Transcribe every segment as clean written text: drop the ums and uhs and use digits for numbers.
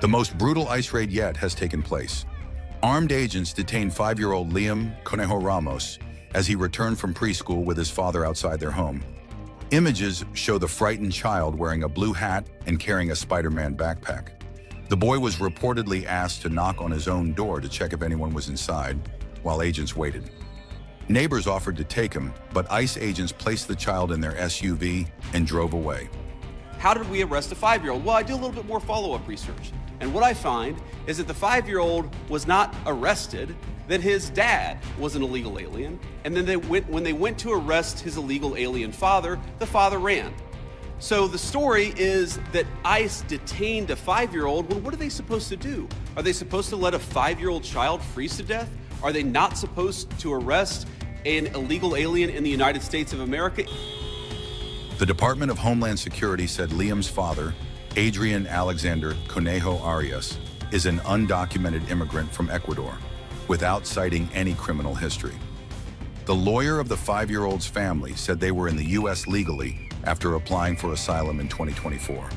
The most brutal ICE raid yet has taken place. Armed agents detained 5-year-old Liam Conejo-Ramos as he returned from preschool with his father outside their home. Images show the frightened child wearing a blue hat and carrying a Spider-Man backpack. The boy was reportedly asked to knock on his own door to check if anyone was inside, while agents waited. Neighbors offered to take him, but ICE agents placed the child in their SUV and drove away. How did we arrest a 5-year-old? Well, I do a little bit more follow-up research. And what I find is that the 5-year-old was not arrested, that his dad was an illegal alien, and then when they went to arrest his illegal alien father, the father ran. So the story is that ICE detained a 5-year-old. Well, what are they supposed to do? Are they supposed to let a 5-year-old child freeze to death? Are they not supposed to arrest an illegal alien in the United States of America? The Department of Homeland Security said Liam's father, Adrian Alexander Conejo Arias, is an undocumented immigrant from Ecuador, without citing any criminal history. The lawyer of the 5-year-old's family said they were in the U.S. legally after applying for asylum in 2024.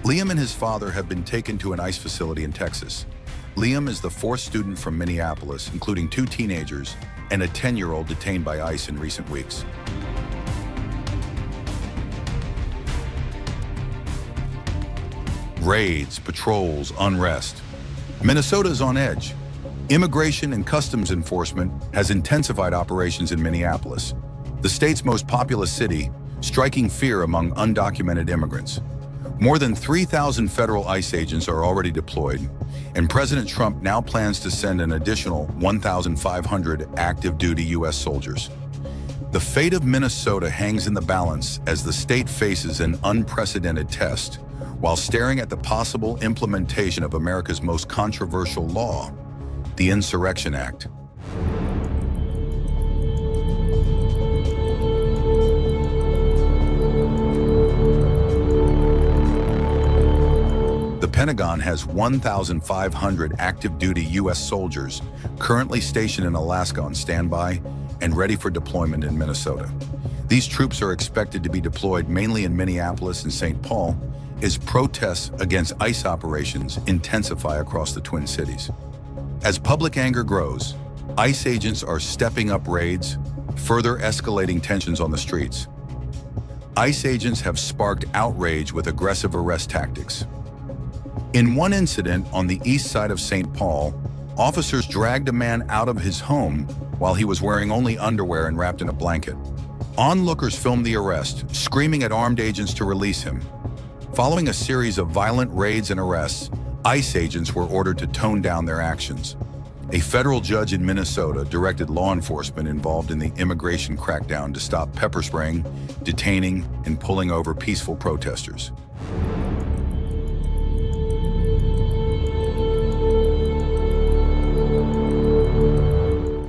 Liam and his father have been taken to an ICE facility in Texas. Liam is the 4th student from Minneapolis, including 2 teenagers and a 10-year-old detained by ICE in recent weeks. Raids, patrols, unrest. Minnesota is on edge. Immigration and Customs Enforcement has intensified operations in Minneapolis, the state's most populous city, striking fear among undocumented immigrants. More than 3,000 federal ICE agents are already deployed, and President Trump now plans to send an additional 1,500 active duty U.S. soldiers. The fate of Minnesota hangs in the balance as the state faces an unprecedented test, while staring at the possible implementation of America's most controversial law, the Insurrection Act. The Pentagon has 1,500 active duty U.S. soldiers currently stationed in Alaska on standby and ready for deployment in Minnesota. These troops are expected to be deployed mainly in Minneapolis and St. Paul as protests against ICE operations intensify across the Twin Cities. As public anger grows, ICE agents are stepping up raids, further escalating tensions on the streets. ICE agents have sparked outrage with aggressive arrest tactics. In one incident on the east side of St. Paul, officers dragged a man out of his home while he was wearing only underwear and wrapped in a blanket. Onlookers filmed the arrest, screaming at armed agents to release him. Following a series of violent raids and arrests, ICE agents were ordered to tone down their actions. A federal judge in Minnesota directed law enforcement involved in the immigration crackdown to stop pepper spraying, detaining, and pulling over peaceful protesters.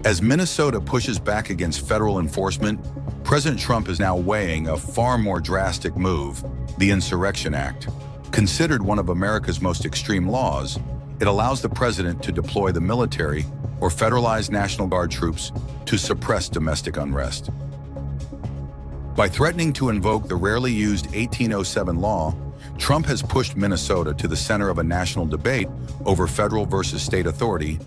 As Minnesota pushes back against federal enforcement, President Trump is now weighing a far more drastic move, the Insurrection Act. Considered one of America's most extreme laws, it allows the president to deploy the military or federalized National Guard troops to suppress domestic unrest. By threatening to invoke the rarely used 1807 law, Trump has pushed Minnesota to the center of a national debate over federal versus state authority.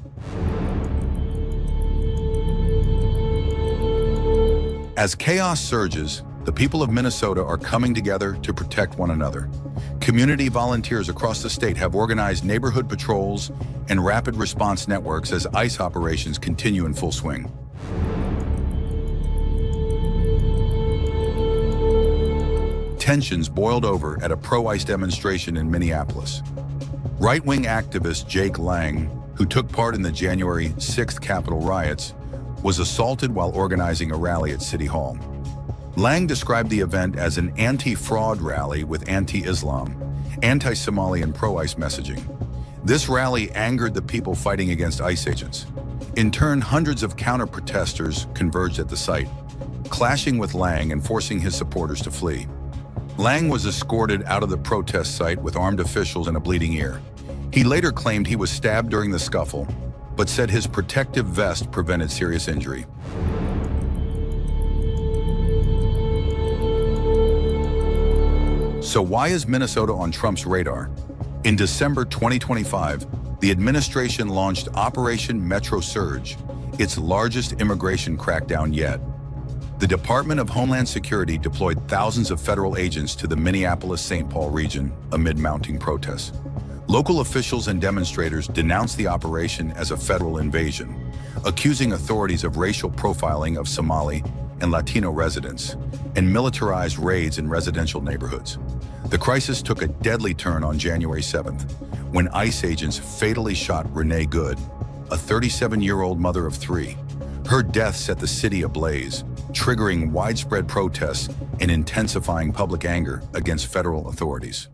As chaos surges, the people of Minnesota are coming together to protect one another. Community volunteers across the state have organized neighborhood patrols and rapid response networks as ICE operations continue in full swing. Tensions boiled over at a pro-ICE demonstration in Minneapolis. Right-wing activist Jake Lang, who took part in the January 6th Capitol riots, was assaulted while organizing a rally at City Hall. Lang described the event as an anti-fraud rally with anti-Islam, anti-Somali and pro-ICE messaging. This rally angered the people fighting against ICE agents. In turn, hundreds of counter-protesters converged at the site, clashing with Lang and forcing his supporters to flee. Lang was escorted out of the protest site with armed officials and a bleeding ear. He later claimed he was stabbed during the scuffle, but said his protective vest prevented serious injury. So why is Minnesota on Trump's radar? In December 2025, the administration launched Operation Metro Surge, its largest immigration crackdown yet. The Department of Homeland Security deployed thousands of federal agents to the Minneapolis-St. Paul region amid mounting protests. Local officials and demonstrators denounced the operation as a federal invasion, accusing authorities of racial profiling of Somali and Latino residents and militarized raids in residential neighborhoods. The crisis took a deadly turn on January 7th, when ICE agents fatally shot Renee Goode, a 37-year-old mother of three. Her death set the city ablaze, triggering widespread protests and intensifying public anger against federal authorities.